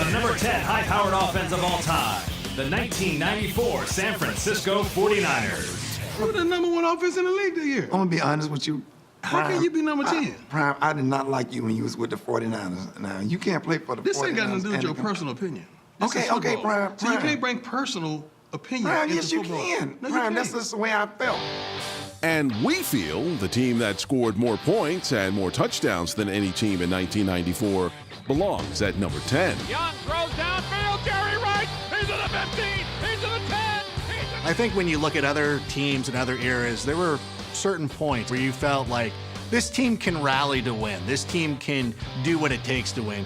The number 10 high-powered offense of all time, the 1994 San Francisco 49ers. Who the number 1 offense in the league that year? I'm gonna be honest with you. How can you be number 10? Prime, I did not like you when you was with the 49ers. Now, you can't play for the 49ers. This ain't got nothing to do with your personal opinion. This is Okay, football. Prime. So you can't bring personal opinion Prime, into yes, you football. can. No, you Prime, can't. that's just the way I felt. And we feel the team that scored more points and more touchdowns than any team in 1994 belongs at number 10. Young throws downfield. Jerry Rice. He's to the 15. He's to the 10. I think when you look at other teams and other eras, there were certain points where you felt like this team can rally to win. This team can do what it takes to win.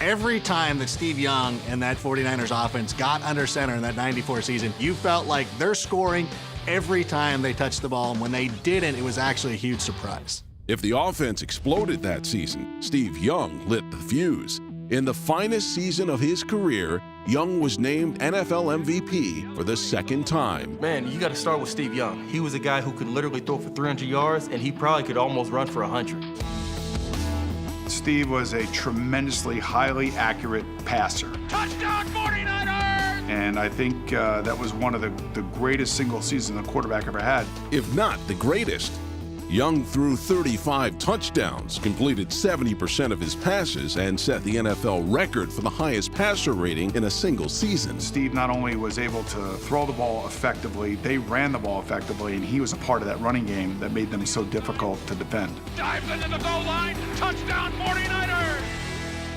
Every time that Steve Young and that 49ers offense got under center in that 94 season, you felt like they're scoring every time they touched the ball. And when they didn't, it was actually a huge surprise. If the offense exploded that season, Steve Young lit the fuse. In the finest season of his career, Young was named NFL MVP for the second time. Man, you got to start with Steve Young. He was a guy who could literally throw for 300 yards, and he probably could almost run for 100. Steve was a tremendously highly accurate passer. Touchdown 49ers! And I think that was one of the greatest single seasons a quarterback ever had. If not the greatest. Young threw 35 touchdowns, completed 70% of his passes, and set the NFL record for the highest passer rating in a single season. Steve not only was able to throw the ball effectively, they ran the ball effectively, and he was a part of that running game that made them so difficult to defend. Dives into the goal line. Touchdown 49ers!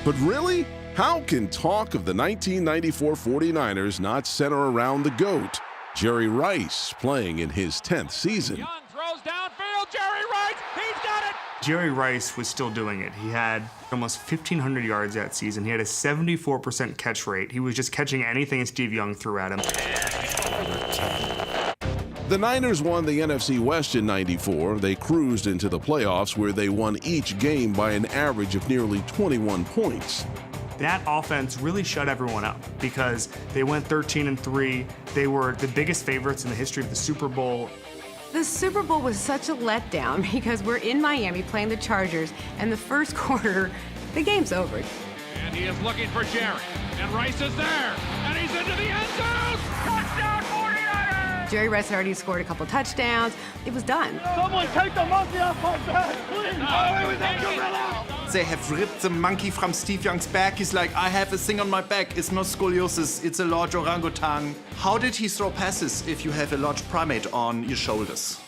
But really, how can talk of the 1994 49ers not center around the GOAT, Jerry Rice, playing in his 10th season? Young throws downfield. Jerry Rice. He's got it. Jerry Rice was still doing it. He had almost 1,500 yards that season. He had a 74% catch rate. He was just catching anything Steve Young threw at him. The Niners won the NFC West in '94. They cruised into the playoffs where they won each game by an average of nearly 21 points. That offense really shut everyone up because they went 13-3. They were the biggest favorites in the history of the Super Bowl. The Super Bowl was such a letdown because we're in Miami playing the Chargers, and the first quarter, the game's over. And he is looking for Jerry. And Rice is there. And he's into the end zone. Touchdown 49ers! Jerry Rice had already scored a couple touchdowns. It was done. Someone take the monkey off my back, please. Oh, with that gorilla. They have ripped the monkey from Steve Young's back. He's like, I have a thing on my back. It's not scoliosis, it's a large orangutan. How did he throw passes if you have a large primate on your shoulders?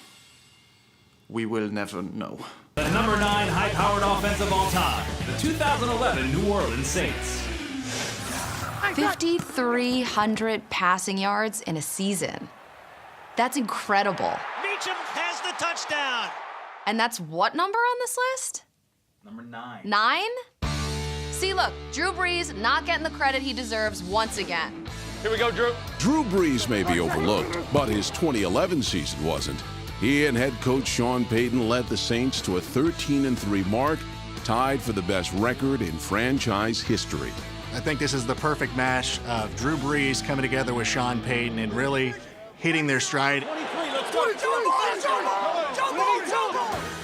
We will never know. The number 9 high-powered offense of all time, the 2011 New Orleans Saints. 5,300 passing yards in a season. That's incredible. Meacham has the touchdown. And that's what number on this list? Number 9. 9? See, look, Drew Brees not getting the credit he deserves once again. Here we go, Drew. Drew Brees may be overlooked, but his 2011 season wasn't. He and head coach Sean Payton led the Saints to a 13-3 mark, tied for the best record in franchise history. I think this is the perfect mash of Drew Brees coming together with Sean Payton and really hitting their stride.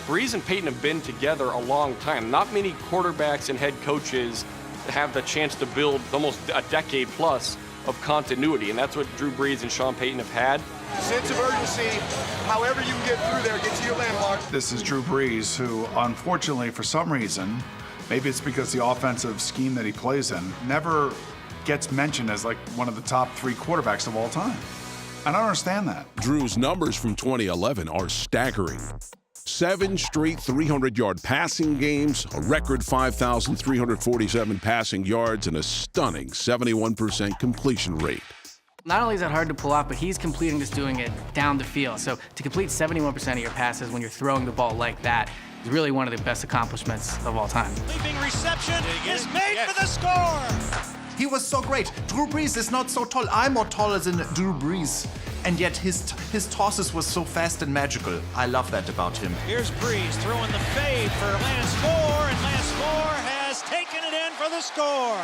Brees and Peyton have been together a long time. Not many quarterbacks and head coaches have the chance to build almost a decade plus of continuity, and that's what Drew Brees and Sean Payton have had. Sense of urgency, however you can get through there, get to your landmark. This is Drew Brees, who unfortunately, for some reason, maybe it's because the offensive scheme that he plays in, never gets mentioned as like one of the top 3 quarterbacks of all time. I don't understand that. Drew's numbers from 2011 are staggering. 7 straight 300-yard passing games, a record 5,347 passing yards, and a stunning 71% completion rate. Not only is that hard to pull off, but he's completing just doing it down the field. So to complete 71% of your passes when you're throwing the ball like that is really one of the best accomplishments of all time. Leaping reception is made for the score. He was so great. Drew Brees is not so tall. I'm more taller than Drew Brees. And yet his tosses was so fast and magical. I love that about him. Here's Brees throwing the fade for Lance Moore, and Lance Moore has taken it in for the score.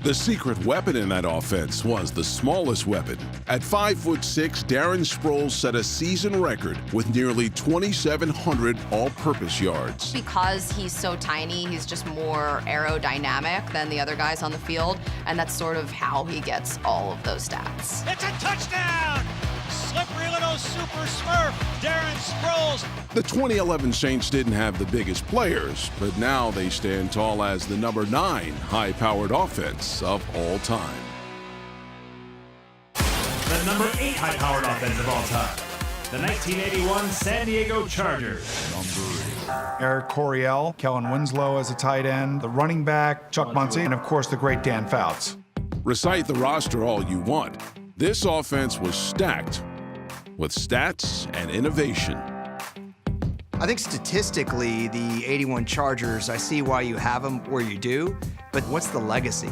The secret weapon in that offense was the smallest weapon. At 5'6", Darren Sproles set a season record with nearly 2,700 all-purpose yards. Because he's so tiny, he's just more aerodynamic than the other guys on the field, and that's sort of how he gets all of those stats. It's a touchdown! Slippery little super smurf, Darren Sproles. The 2011 Saints didn't have the biggest players, but now they stand tall as the number 9 high-powered offense of all time. The number 8 high-powered offense of all time. The 1981 San Diego Chargers. Eric Coryell, Kellen Winslow as a tight end, the running back, Chuck Muncie, and of course the great Dan Fouts. Recite the roster all you want. This offense was stacked with stats and innovation. I think statistically, the 81 Chargers, I see why you have them where you do, but what's the legacy?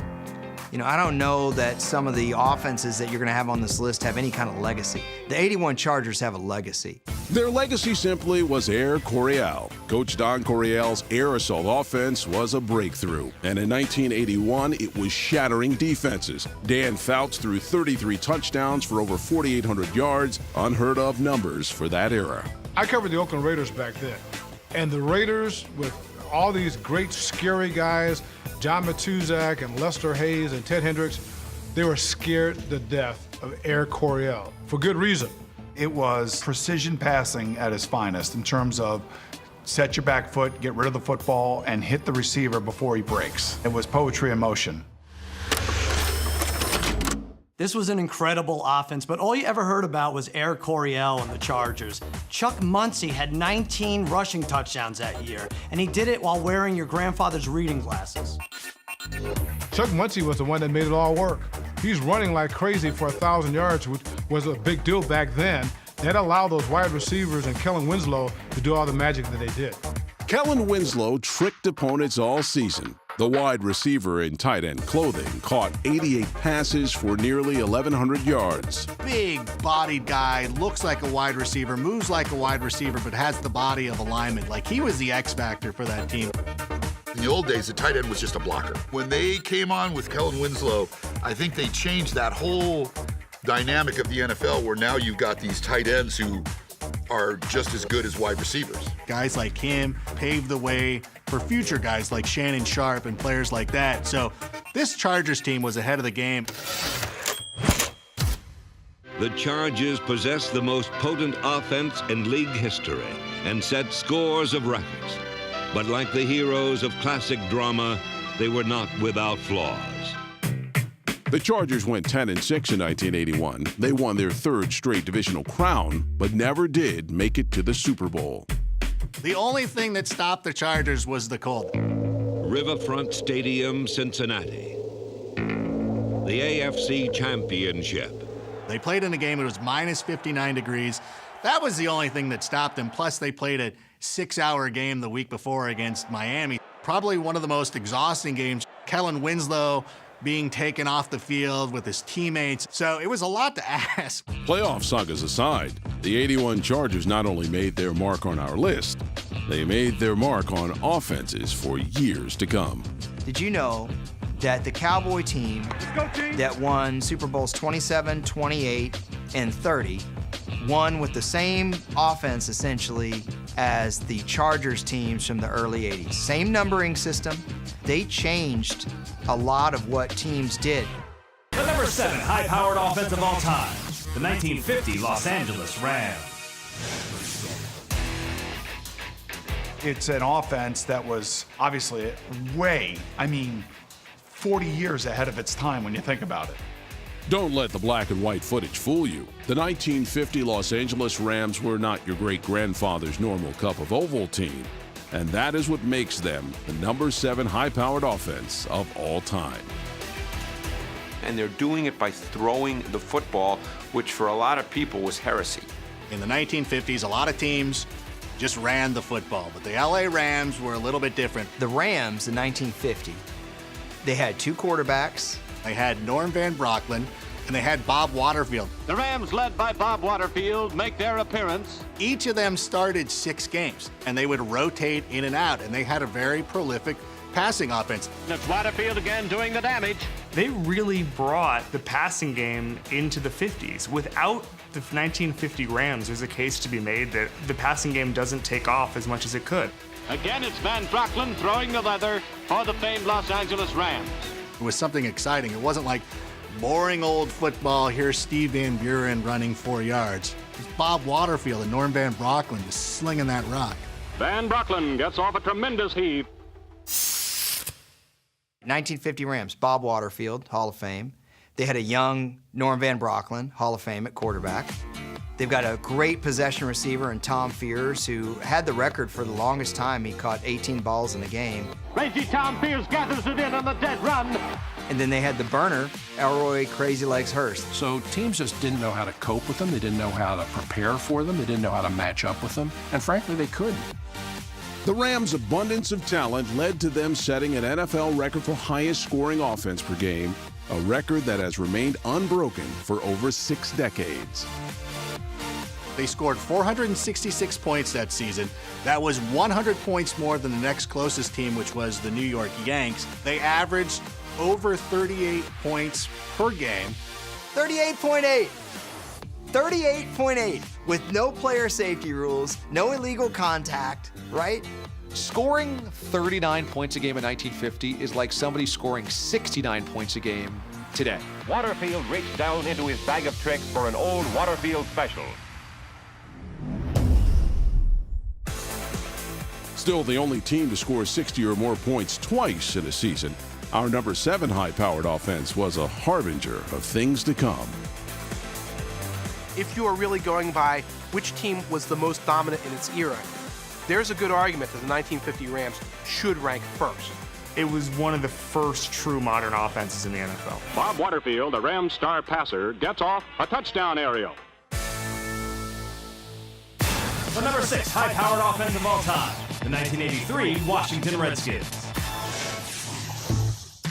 You know, I don't know that some of the offenses that you're going to have on this list have any kind of legacy. The 81 Chargers have a legacy. Their legacy simply was Air Coryell. Coach Don Coryell's air assault offense was a breakthrough, and in 1981, it was shattering defenses. Dan Fouts threw 33 touchdowns for over 4,800 yards, unheard of numbers for that era. I covered the Oakland Raiders back then, and the Raiders with all these great, scary guys, John Matuzak and Lester Hayes and Ted Hendricks, they were scared to death of Air Coryell, for good reason. It was precision passing at its finest in terms of set your back foot, get rid of the football, and hit the receiver before he breaks. It was poetry in motion. This was an incredible offense, but all you ever heard about was Air Coryell and the Chargers. Chuck Muncie had 19 rushing touchdowns that year, and he did it while wearing your grandfather's reading glasses. Chuck Muncie was the one that made it all work. He's running like crazy for 1,000 yards, which was a big deal back then. That allowed those wide receivers and Kellen Winslow to do all the magic that they did. Kellen Winslow tricked opponents all season. The wide receiver in tight end clothing caught 88 passes for nearly 1,100 yards. Big-bodied guy, looks like a wide receiver, moves like a wide receiver, but has the body of a lineman. Like, he was the X factor for that team. In the old days, the tight end was just a blocker. When they came on with Kellen Winslow, I think they changed that whole dynamic of the NFL, where now you've got these tight ends who are just as good as wide receivers. Guys like him paved the way for future guys like Shannon Sharp and players like that. So this Chargers team was ahead of the game. The Chargers possess the most potent offense in league history and set scores of records. But like the heroes of classic drama, they were not without flaws. The Chargers went 10-6 in 1981. They won their 3rd straight divisional crown, but never did make it to the Super Bowl. The only thing that stopped the Chargers was the cold. Riverfront Stadium, Cincinnati. The AFC Championship. They played in a game, it was minus 59 degrees. That was the only thing that stopped them. Plus, they played a 6-hour game the week before against Miami. Probably one of the most exhausting games. Kellen Winslow being taken off the field with his teammates. So it was a lot to ask. Playoff sagas aside, the 81 Chargers not only made their mark on our list, they made their mark on offenses for years to come. Did you know that the Cowboy team that won Super Bowls 27, 28, and 30 won with the same offense, essentially, as the Chargers teams from the early 80s? Same numbering system. They changed a lot of what teams did. The number 7 high-powered offense of all time, the 1950 Los Angeles Rams. It's an offense that was obviously 40 years ahead of its time when you think about it. Don't let the black and white footage fool you. The 1950 Los Angeles Rams were not your great-grandfather's normal cup of oval team. And that is what makes them the number 7 high-powered offense of all time. And they're doing it by throwing the football, which for a lot of people was heresy. In the 1950s, a lot of teams just ran the football, but the LA Rams were a little bit different. The Rams in 1950, they had 2 quarterbacks. They had Norm Van Brocklin, and they had Bob Waterfield. The Rams, led by Bob Waterfield, make their appearance. Each of them started 6 games, and they would rotate in and out, and they had a very prolific passing offense. It's Waterfield again doing the damage. They really brought the passing game into the 50s. Without the 1950 Rams, there's a case to be made that the passing game doesn't take off as much as it could. Again, it's Van Brocklin throwing the leather for the famed Los Angeles Rams. It was something exciting. It wasn't like boring old football. Here's Steve Van Buren running 4 yards. It was Bob Waterfield and Norm Van Brocklin just slinging that rock. Van Brocklin gets off a tremendous heave. 1950 Rams, Bob Waterfield, Hall of Fame. They had a young Norm Van Brocklin, Hall of Fame at quarterback. They've got a great possession receiver in Tom Fears, who had the record for the longest time. He caught 18 balls in a game. Crazy Tom Fears gathers it in on the dead run. And then they had the burner, Elroy Crazy Legs Hurst. So teams just didn't know how to cope with them. They didn't know how to prepare for them. They didn't know how to match up with them. And frankly, they couldn't. The Rams' abundance of talent led to them setting an NFL record for highest scoring offense per game, a record that has remained unbroken for over 6 decades. They scored 466 points that season. That was 100 points more than the next closest team, which was the New York Yanks. They averaged over 38 points per game. 38.8. 38.8 with no player safety rules, no illegal contact, right? Scoring 39 points a game in 1950 is like somebody scoring 69 points a game today. Waterfield reached down into his bag of tricks for an old Waterfield special. Still the only team to score 60 or more points twice in a season, our number 7 high-powered offense was a harbinger of things to come. If you are really going by which team was the most dominant in its era, there's a good argument that the 1950 Rams should rank first. It was one of the first true modern offenses in the NFL. Bob Waterfield, the Rams star passer, gets off a touchdown aerial. The number 6 high-powered offense of all time, the 1983 Washington Redskins.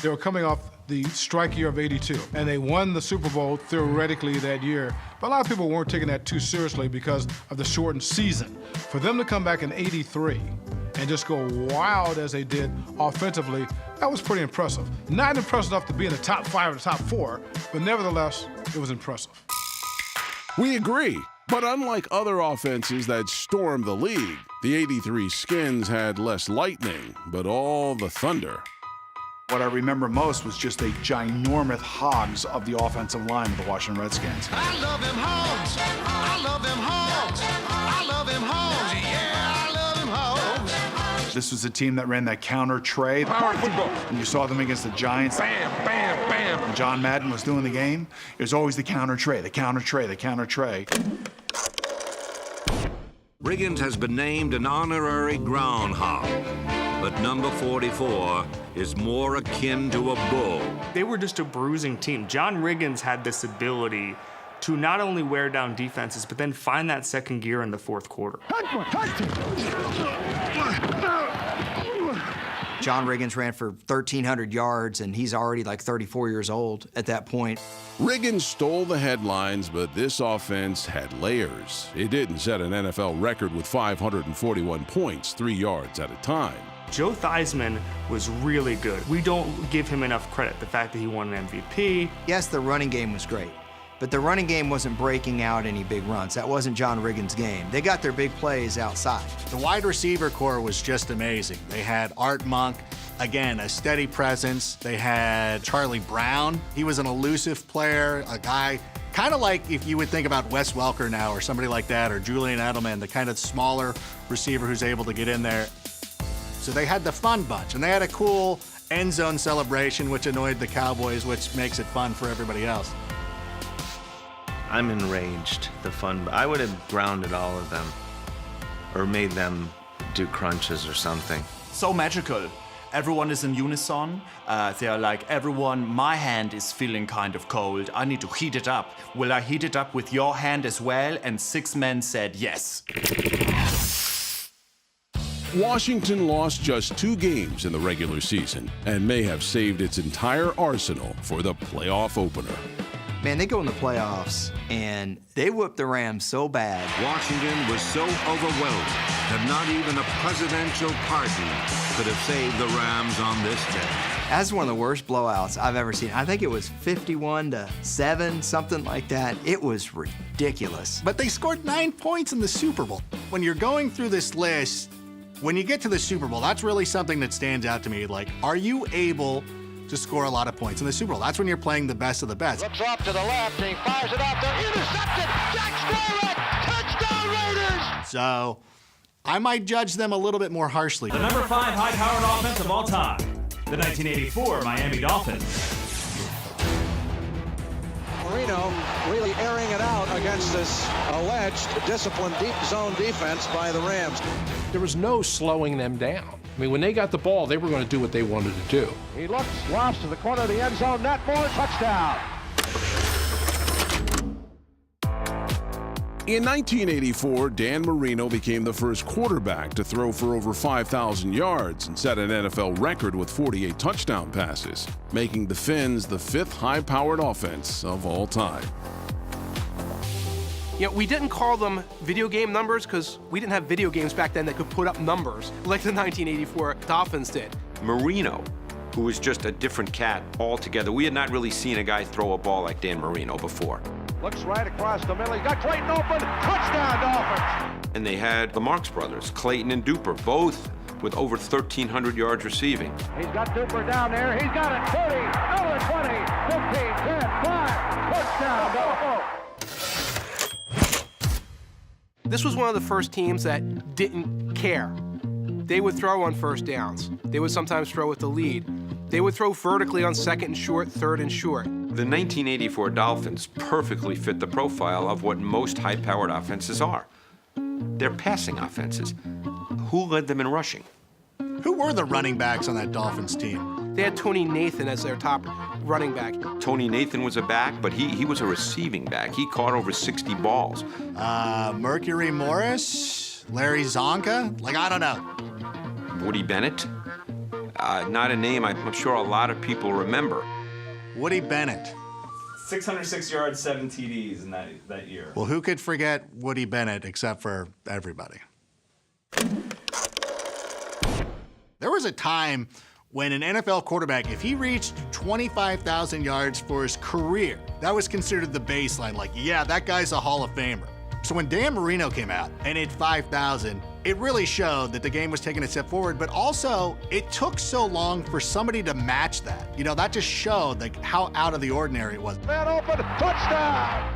They were coming off the strike year of '82, and they won the Super Bowl theoretically that year. But a lot of people weren't taking that too seriously because of the shortened season. For them to come back in '83 and just go wild as they did offensively, that was pretty impressive. Not impressive enough to be in the top 5 or the top 4, but nevertheless, it was impressive. We agree. But unlike other offenses that stormed the league, the '83 Skins had less lightning, but all the thunder. What I remember most was just a ginormous hogs of the offensive line of the Washington Redskins. I love them hogs. I love them hogs. I love them hogs. Yeah, I love them hogs. This was a team that ran that counter tray. And you saw them against the Giants. Bam, bam, bam. When John Madden was doing the game, it was always the counter tray, the counter tray, the counter tray. Riggins has been named an honorary groundhog, but number 44 is more akin to a bull. They were just a bruising team. John Riggins had this ability to not only wear down defenses, but then find that second gear in the fourth quarter. John Riggins ran for 1,300 yards, and he's already like 34 years old at that point. Riggins stole the headlines, but this offense had layers. It didn't set an NFL record with 541 points, 3 yards at a time. Joe Theismann was really good. We don't give him enough credit. The fact that he won an MVP. Yes, the running game was great, but the running game wasn't breaking out any big runs. That wasn't John Riggins' game. They got their big plays outside. The wide receiver core was just amazing. They had Art Monk, again, a steady presence. They had Charlie Brown. He was an elusive player, a guy kind of like if you would think about Wes Welker now or somebody like that, or Julian Edelman, the kind of smaller receiver who's able to get in there. So they had the fun bunch, and they had a cool end zone celebration, which annoyed the Cowboys, which makes it fun for everybody else. I'm enraged. I would have grounded all of them or made them do crunches or something. So magical. Everyone is in unison. They're like, everyone, my hand is feeling kind of cold. I need to heat it up. Will I heat it up with your hand as well? And 6 men said yes. Washington lost just 2 games in the regular season and may have saved its entire arsenal for the playoff opener. Man, they go in the playoffs, and they whoop the Rams so bad. Washington was so overwhelmed that not even a presidential pardon could have saved the Rams on this day. That's one of the worst blowouts I've ever seen. I think it was 51-7, something like that. It was ridiculous. But they scored 9 points in the Super Bowl. When you're going through this list, when you get to the Super Bowl, that's really something that stands out to me. Like, are you able to score a lot of points in the Super Bowl? That's when you're playing the best of the best. Looks off to the left, he fires it out there, intercepted! Jack Stolak, touchdown Raiders! So, I might judge them a little bit more harshly. The number 5 high-powered offense of all time, the 1984 Miami Dolphins. Marino really airing it out against this alleged disciplined deep zone defense by the Rams. There was no slowing them down. I mean, when they got the ball, they were going to do what they wanted to do. He looks, lofts to the corner of the end zone, net more, touchdown. In 1984, Dan Marino became the first quarterback to throw for over 5,000 yards and set an NFL record with 48 touchdown passes, making the Fins the 5th high-powered offense of all time. You know, we didn't call them video game numbers because we didn't have video games back then that could put up numbers like the 1984 Dolphins did. Marino, who was just a different cat altogether. We had not really seen a guy throw a ball like Dan Marino before. Looks right across the middle. He's got Clayton open. Touchdown, Dolphins. And they had the Marx brothers, Clayton and Duper, both with over 1,300 yards receiving. He's got Duper down there. He's got it. 30, another 20, 15, 10, 5. Touchdown, Dolphins. This was one of the first teams that didn't care. They would throw on first downs. They would sometimes throw with the lead. They would throw vertically on second and short, third and short. The 1984 Dolphins perfectly fit the profile of what most high-powered offenses are. They're passing offenses. Who led them in rushing? Who were the running backs on that Dolphins team? They had Tony Nathan as their top running back. Tony Nathan was a back, but he was a receiving back. He caught over 60 balls. Mercury Morris? Larry Zonka? Like, I don't know. Woody Bennett? Not a name I'm sure a lot of people remember. Woody Bennett. 606 yards, 7 TDs in that year. Well, who could forget Woody Bennett except for everybody? There was a time when an NFL quarterback, if he reached 25,000 yards for his career, that was considered the baseline. Like, yeah, that guy's a Hall of Famer. So when Dan Marino came out and hit 5,000, it really showed that the game was taking a step forward, but also it took so long for somebody to match that. You know, that just showed like how out of the ordinary it was. Man open, touchdown!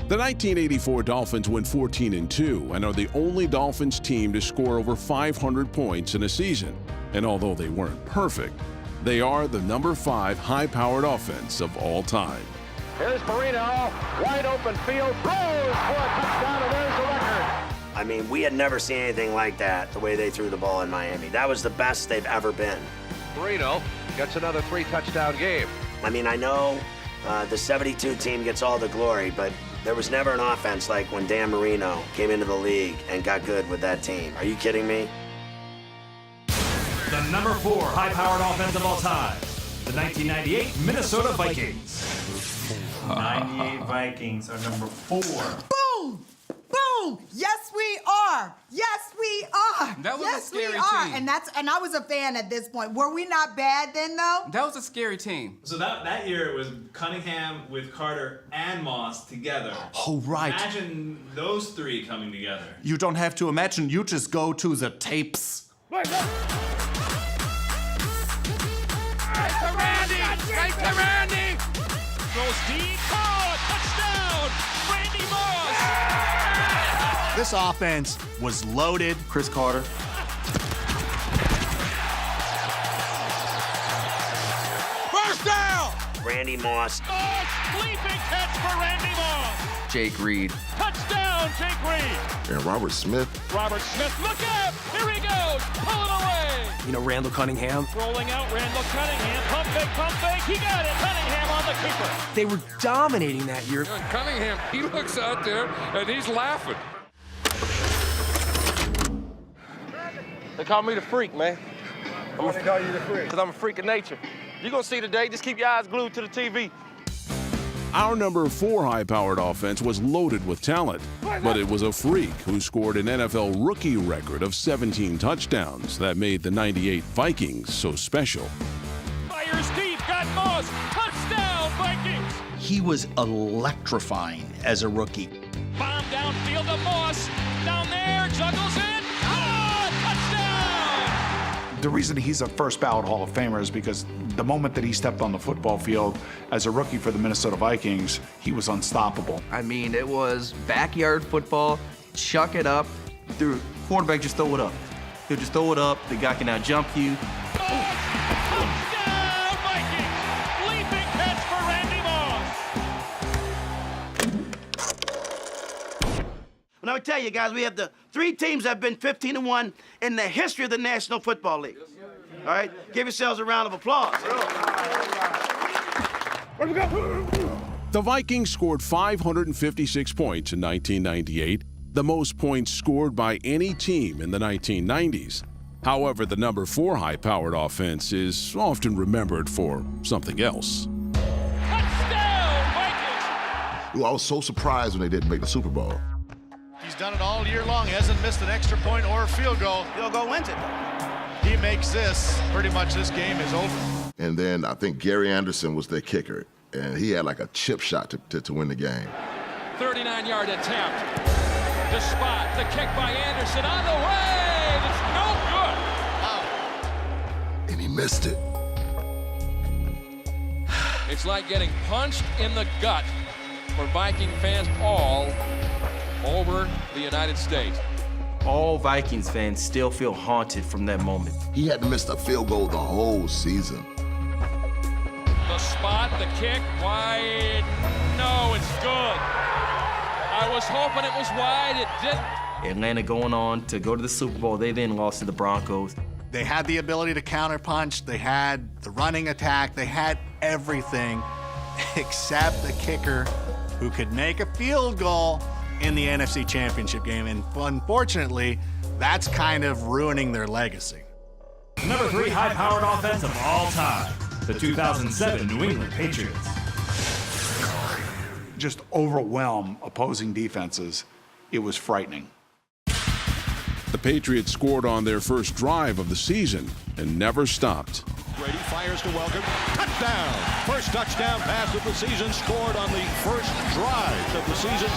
The 1984 Dolphins went 14-2 and are the only Dolphins team to score over 500 points in a season. And although they weren't perfect, they are the number 5 high-powered offense of all time. Here's Marino, wide open field, throws for a touchdown, and there's the record. I mean, we had never seen anything like that, the way they threw the ball in Miami. That was the best they've ever been. Marino gets another 3-touchdown game. I mean, I know the 72 team gets all the glory, but there was never an offense like when Dan Marino came into the league and got good with that team. Are you kidding me? The number 4 high-powered offense of all time, the 1998 Minnesota Vikings. 98 Vikings are number 4. Boom! Boom! Yes, we are. Yes, we are. That was yes, a scary we are. team. And I was a fan at this point. Were we not bad then, though? That was a scary team. So that year it was Cunningham with Carter and Moss together. Oh, right. Imagine those 3 coming together. You don't have to imagine, you just go to the tapes. Right to Randy! Right to Randy! Goes deep. Oh, touchdown! Randy Moss! This offense was loaded. Chris Carter. First down! Randy Moss. Oh, sleeping catch for Randy Moss! Jake Reed. Touchdown, Jake Reed! And Robert Smith. Robert Smith, look out! Here he goes! Pulling away! You know, Randall Cunningham. Rolling out, Randall Cunningham. Pump fake, he got it! Cunningham on the keeper! They were dominating that year. Cunningham, he looks out there and he's laughing. They call me the freak, man. Why they call you the freak? Because I'm a freak of nature. You're going to see today, just keep your eyes glued to the TV. Our number 4 high-powered offense was loaded with talent, but it was a freak who scored an NFL rookie record of 17 touchdowns that made the '98 Vikings so special. Fires deep, got Moss, touchdown Vikings! He was electrifying as a rookie. Bomb downfield to Moss, down there, juggles in, touchdown! The reason he's a first ballot Hall of Famer is because the moment that he stepped on the football field as a rookie for the Minnesota Vikings, he was unstoppable. I mean, it was backyard football, chuck it up, through quarterback, just throw it up. He'll just throw it up, the guy can now jump you. Touchdown Vikings! Leaping catch for Randy Moss! And I would tell you guys, we have the 3 teams that have been 15-1 in the history of the National Football League. All right, give yourselves a round of applause. The Vikings scored 556 points in 1998, the most points scored by any team in the 1990s. However, the number 4 high-powered offense is often remembered for something else. Touchdown Vikings! I was so surprised when they didn't make the Super Bowl. He's done it all year long, hasn't missed an extra point or a field goal. Field goal wins it. He makes this, pretty much this game is over. And then I think Gary Anderson was their kicker, and he had like a chip shot to win the game. 39-yard attempt. The spot, the kick by Anderson on the way. It's no good. And he missed it. It's like getting punched in the gut for Viking fans all over the United States. All Vikings fans still feel haunted from that moment. He hadn't missed a field goal the whole season. The spot, the kick, wide. No, it's good. I was hoping it was wide, it didn't. Atlanta going on to go to the Super Bowl, they then lost to the Broncos. They had the ability to counterpunch, they had the running attack, they had everything except the kicker who could make a field goal in the NFC Championship game, and unfortunately, that's kind of ruining their legacy. Number 3 high-powered offense of all time, the 2007 New England Patriots. Just overwhelm opposing defenses. It was frightening. The Patriots scored on their first drive of the season and never stopped. Brady fires to Welker. Touchdown! First touchdown pass of the season scored on the first drive of the season.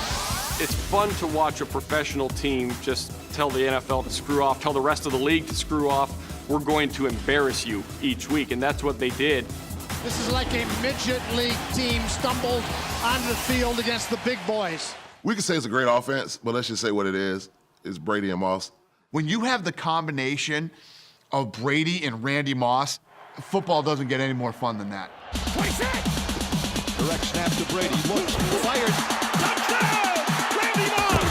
It's fun to watch a professional team just tell the NFL to screw off, tell the rest of the league to screw off. We're going to embarrass you each week, and that's what they did. This is like a midget league team stumbled onto the field against the big boys. We could say it's a great offense, but let's just say what it is. It's Brady and Moss. When you have the combination of Brady and Randy Moss, football doesn't get any more fun than that. Direct snap to Brady. Looks, fires. Touchdown! Randy Moss!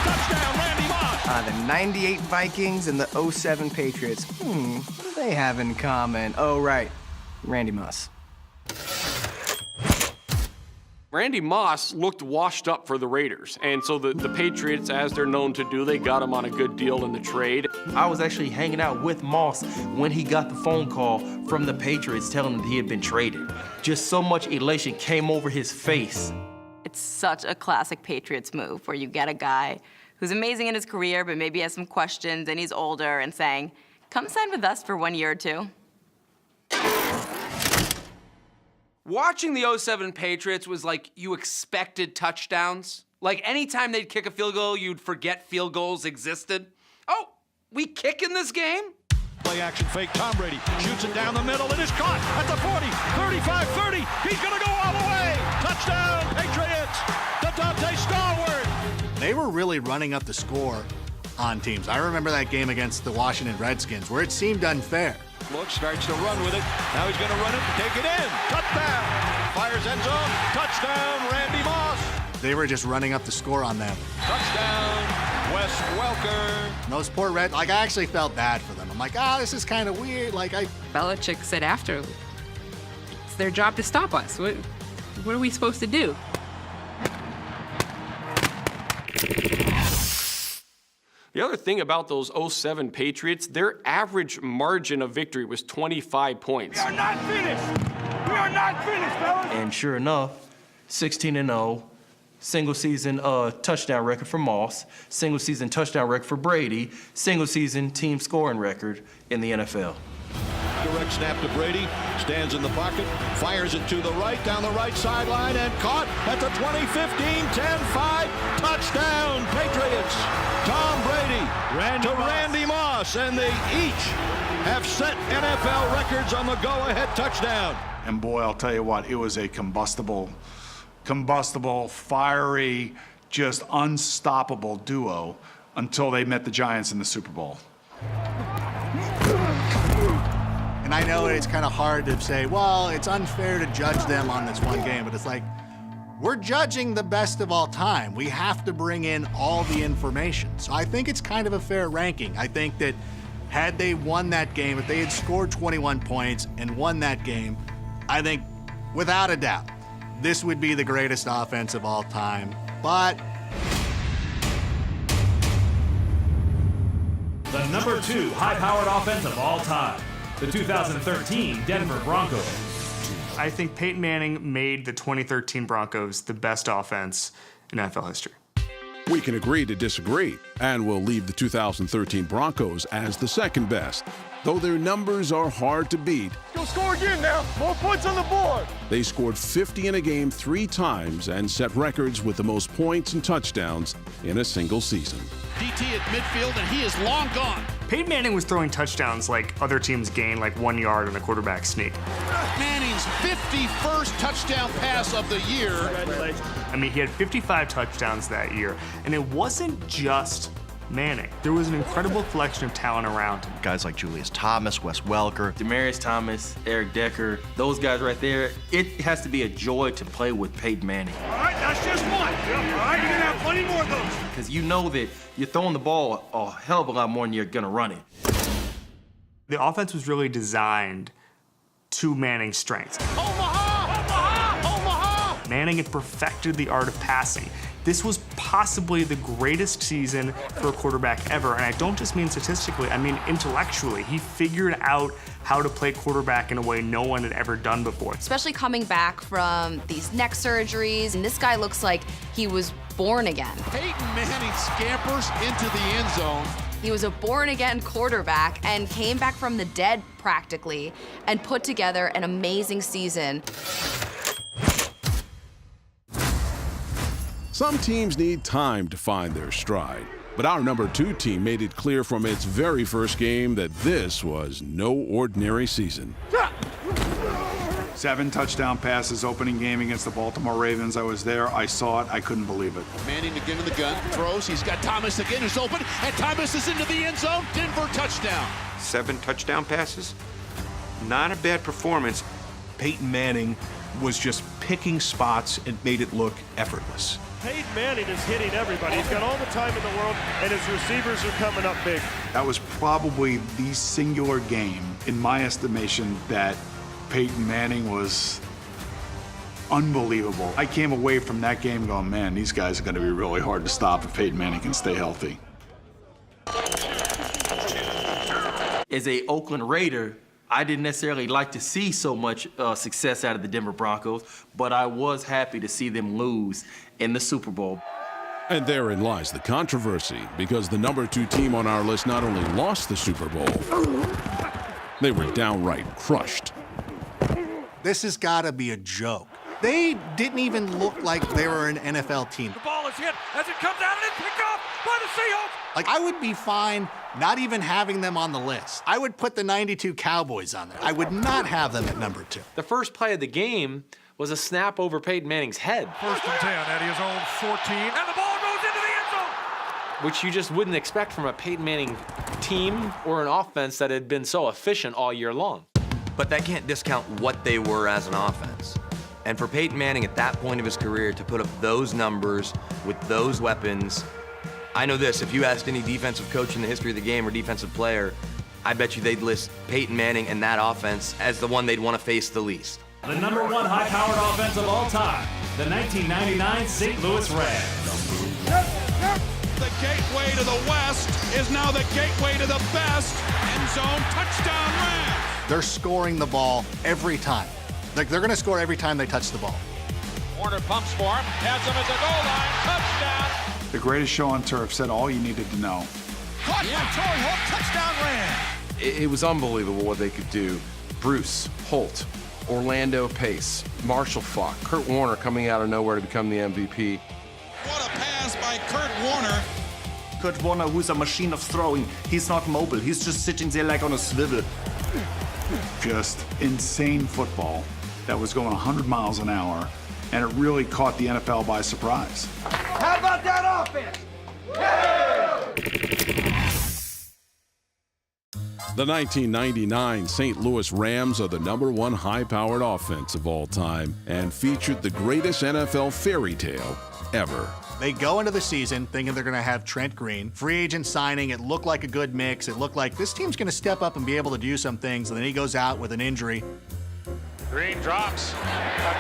Touchdown, Randy Moss! The 98 Vikings and the 07 Patriots. What do they have in common? Oh, right. Randy Moss. Randy Moss looked washed up for the Raiders, and so the Patriots, as they're known to do, they got him on a good deal in the trade. I was actually hanging out with Moss when he got the phone call from the Patriots telling him that he had been traded. Just so much elation came over his face. It's such a classic Patriots move where you get a guy who's amazing in his career but maybe has some questions and he's older and saying, come sign with us for 1 year or 2. Watching the 07 Patriots was like you expected touchdowns. Like anytime they'd kick a field goal, you'd forget field goals existed. Oh, we kick in this game? Play action fake. Tom Brady shoots it down the middle. It is caught at the 40, 35, 30. He's going to go all the way. Touchdown, Patriots. Dante Stallworth. They were really running up the score on teams. I remember that game against the Washington Redskins where it seemed unfair. Look, starts to run with it. Now he's going to run it and take it in. Touchdown. Fires end zone. Touchdown, Randy Moss. They were just running up the score on them. Touchdown, Wes Welker. And those poor Reds, like, I actually felt bad for them. I'm like, this is kind of weird. Belichick said after, it's their job to stop us. What are we supposed to do? The other thing about those 07 Patriots, their average margin of victory was 25 points. We are not finished! We are not finished, fellas! And sure enough, 16-0, single-season touchdown record for Moss, single-season touchdown record for Brady, single-season team scoring record in the NFL. Direct snap to Brady, stands in the pocket, fires it to the right, down the right sideline, and caught at the 20, 15, 10, 5, touchdown, Patriots. Tom Brady to Randy Moss, and they each have set NFL records on the go-ahead touchdown. And boy, I'll tell you what, it was a combustible, fiery, just unstoppable duo until they met the Giants in the Super Bowl. And I know it's kind of hard to say, well, it's unfair to judge them on this one game, but it's like, we're judging the best of all time. We have to bring in all the information. So I think it's kind of a fair ranking. I think that had they won that game, if they had scored 21 points and won that game, I think, without a doubt, this would be the greatest offense of all time. But the number 2 high-powered offense of all time, the 2013 Denver Broncos. I think Peyton Manning made the 2013 Broncos the best offense in NFL history. We can agree to disagree, and we'll leave the 2013 Broncos as the second best. Though their numbers are hard to beat, Go score again now. More points on the board. they scored 50 in a game 3 times and set records with the most points and touchdowns in a single season. DT at midfield, and he is long gone. Peyton Manning was throwing touchdowns like other teams gained like 1 yard on a quarterback sneak. Manning's 51st touchdown pass of the year. I mean, he had 55 touchdowns that year, and it wasn't just Manning. There was an incredible collection of talent around him. Guys like Julius Thomas, Wes Welker, Demaryius Thomas, Eric Decker, those guys right there, it has to be a joy to play with Peyton Manning. All right, that's just one. All right, you're going to have plenty more of those. Because you know that you're throwing the ball a hell of a lot more than you're going to run it. The offense was really designed to Manning's strengths. Manning had perfected the art of passing. This was possibly the greatest season for a quarterback ever, and I don't just mean statistically, I mean intellectually. He figured out how to play quarterback in a way no one had ever done before. Especially coming back from these neck surgeries, and this guy looks like he was born again. Peyton Manning scampers into the end zone. He was a born-again quarterback and came back from the dead practically and put together an amazing season. Some teams need time to find their stride, but our number 2 team made it clear from its very first game that this was no ordinary season. 7 touchdown passes opening game against the Baltimore Ravens. I was there. I saw it. I couldn't believe it. Manning again in the gun, throws. He's got Thomas again, who's open, and Thomas is into the end zone. Denver touchdown. 7 touchdown passes. Not a bad performance. Peyton Manning was just picking spots and made it look effortless. Peyton Manning is hitting everybody. He's got all the time in the world, and his receivers are coming up big. That was probably the singular game, in my estimation, that Peyton Manning was unbelievable. I came away from that game going, man, these guys are going to be really hard to stop if Peyton Manning can stay healthy. As a Oakland Raider, I didn't necessarily like to see so much success out of the Denver Broncos, but I was happy to see them lose in the Super Bowl. And therein lies the controversy, because the number 2 team on our list not only lost the Super Bowl, they were downright crushed. this has got to be a joke. They didn't even look like they were an NFL team. The ball is hit as it comes out and it's picked off by the Seahawks. Like, I would be fine not even having them on the list. I would put the 92 Cowboys on there. I would not have them at number 2. The first play of the game was a snap over Peyton Manning's head. 1st and 10 at his own 14, and the ball goes into the end zone. Which you just wouldn't expect from a Peyton Manning team or an offense that had been so efficient all year long. But that can't discount what they were as an offense. And for Peyton Manning at that point of his career to put up those numbers with those weapons, I know this, if you asked any defensive coach in the history of the game or defensive player, I bet you they'd list Peyton Manning and that offense as the one they'd want to face the least. The #1 high-powered offense of all time, the 1999 St. Louis Rams. The gateway to the West is now the gateway to the best. End zone touchdown Rams. They're scoring the ball every time. Like, they're going to score every time they touch the ball. Warner pumps for him, has him at the goal line, touchdown. The greatest show on turf said all you needed to know. Caught by Torrey Holt, touchdown Rams. It was unbelievable what they could do. Bruce, Holt, Orlando Pace, Marshall Faulk, Kurt Warner coming out of nowhere to become the MVP. What a pass by Kurt Warner. Kurt Warner, who's a machine of throwing. He's not mobile. He's just sitting there like on a swivel. Just insane football that was going 100 miles an hour, and it really caught the NFL by surprise. How about that offense? The 1999 St. Louis Rams are the #1 high-powered offense of all time and featured the greatest NFL fairy tale ever. They go into the season thinking they're going to have Trent Green. Free agent signing, it looked like a good mix. It looked like this team's going to step up and be able to do some things, and then he goes out with an injury. Green drops. A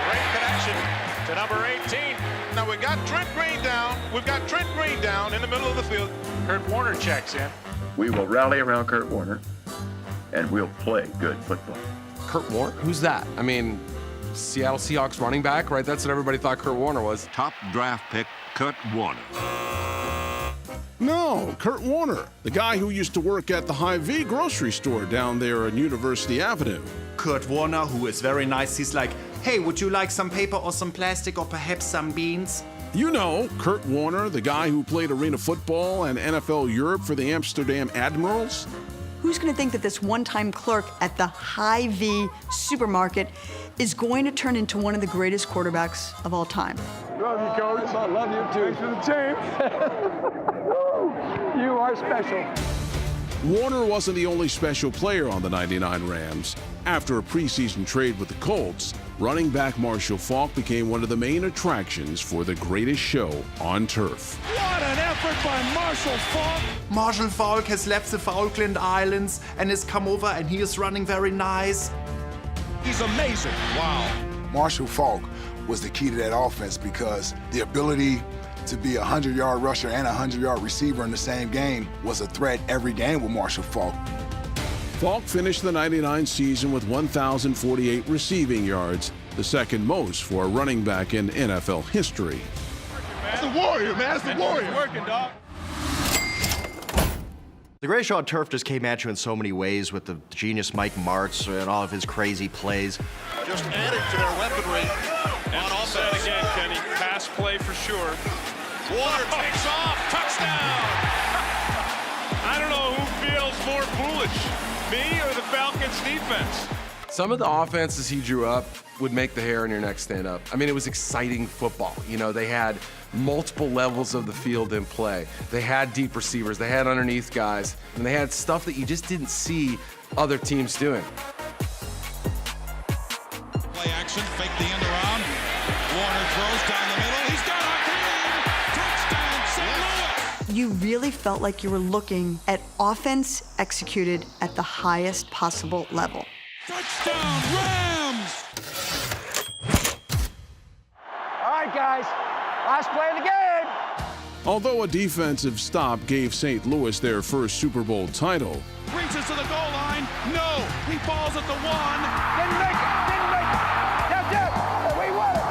great connection to number 18. Now we got Trent Green down. We've got Trent Green down in the middle of the field. Kurt Warner checks in. We will rally around Kurt Warner, and we'll play good football. Kurt Warner? Who's that? I mean, Seattle Seahawks running back, right? That's what everybody thought Kurt Warner was. Top draft pick, Kurt Warner. No, Kurt Warner, the guy who used to work at the Hy-Vee grocery store down there on University Avenue. Kurt Warner, who is very nice, he's like, hey, would you like some paper or some plastic or perhaps some beans? You know, Kurt Warner, the guy who played arena football and NFL Europe for the Amsterdam Admirals. Who's going to think that this one-time clerk at the Hy-Vee supermarket is going to turn into one of the greatest quarterbacks of all time? Love you, Coach. I love you, too. Thanks for the team. You are special. Warner wasn't the only special player on the '99 Rams. After a preseason trade with the Colts, running back Marshall Faulk became one of the main attractions for the greatest show on turf. What an effort by Marshall Faulk. Marshall Faulk has left the Falkland Islands and has come over, and he is running very nice. He's amazing. Wow. Marshall Faulk was the key to that offense because the ability to be a 100-yard rusher and a 100-yard receiver in the same game was a threat every game with Marshall Faulk. Faulk finished the '99 season with 1,048 receiving yards, the second most for a running back in NFL history. That's the warrior, man. That's the warrior. Working, dog. The Greatest Show on Turf just came at you in so many ways with the genius Mike Martz and all of his crazy plays. Just adding to their weaponry. And also again, Kenny, pass play for sure. Warner takes off. Touchdown. I don't know who feels more foolish, me or the Falcons defense. Some of the offenses he drew up would make the hair on your neck stand up. I mean, it was exciting football. You know, they had multiple levels of the field in play. They had deep receivers, they had underneath guys, and they had stuff that you just didn't see other teams doing. Play action, fake the end around. Warner throws down the middle. He's got a clean touchdown, St. Louis. You really felt like you were looking at offense executed at the highest possible level. Touchdown, Rams! All right, guys. Last play of the game. Although a defensive stop gave St. Louis their first Super Bowl title, Reaches to the goal line. No, he falls at the one. Didn't make it. Didn't make it. That's it. We won it.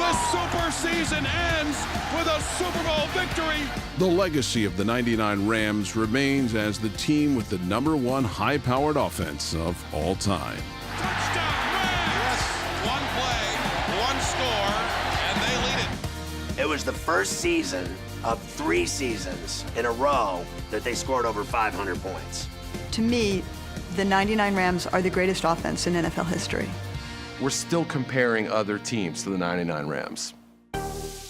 The super season ends with a Super Bowl victory. the legacy of the '99 Rams remains as the team with the #1 high-powered offense of all time. Yes, one play, one score, and they lead it. It was the first season of 3 seasons in a row that they scored over 500 points. To me, the '99 Rams are the greatest offense in NFL history. We're still comparing other teams to the '99 Rams.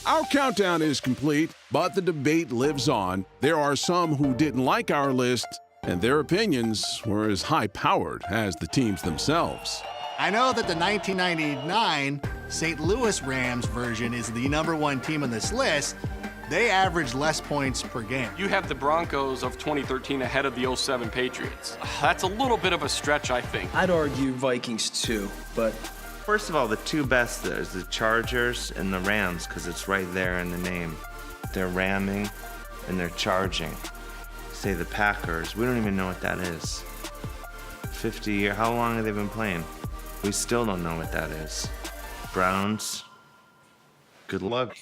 Our countdown is complete, but the debate lives on. There are some who didn't like our list, and their opinions were as high-powered as the teams themselves. I know that the 1999 St. Louis Rams version is the #1 team on this list. They average less points per game. You have the Broncos of 2013 ahead of the 07 Patriots. That's a little bit of a stretch, I think. I'd argue Vikings too, but... First of all, the two best there's the Chargers and the Rams, because it's right there in the name. They're ramming and they're charging. Say the Packers, we don't even know what that is. 50 years, how long have they been playing? We still don't know what that is. Browns, good luck.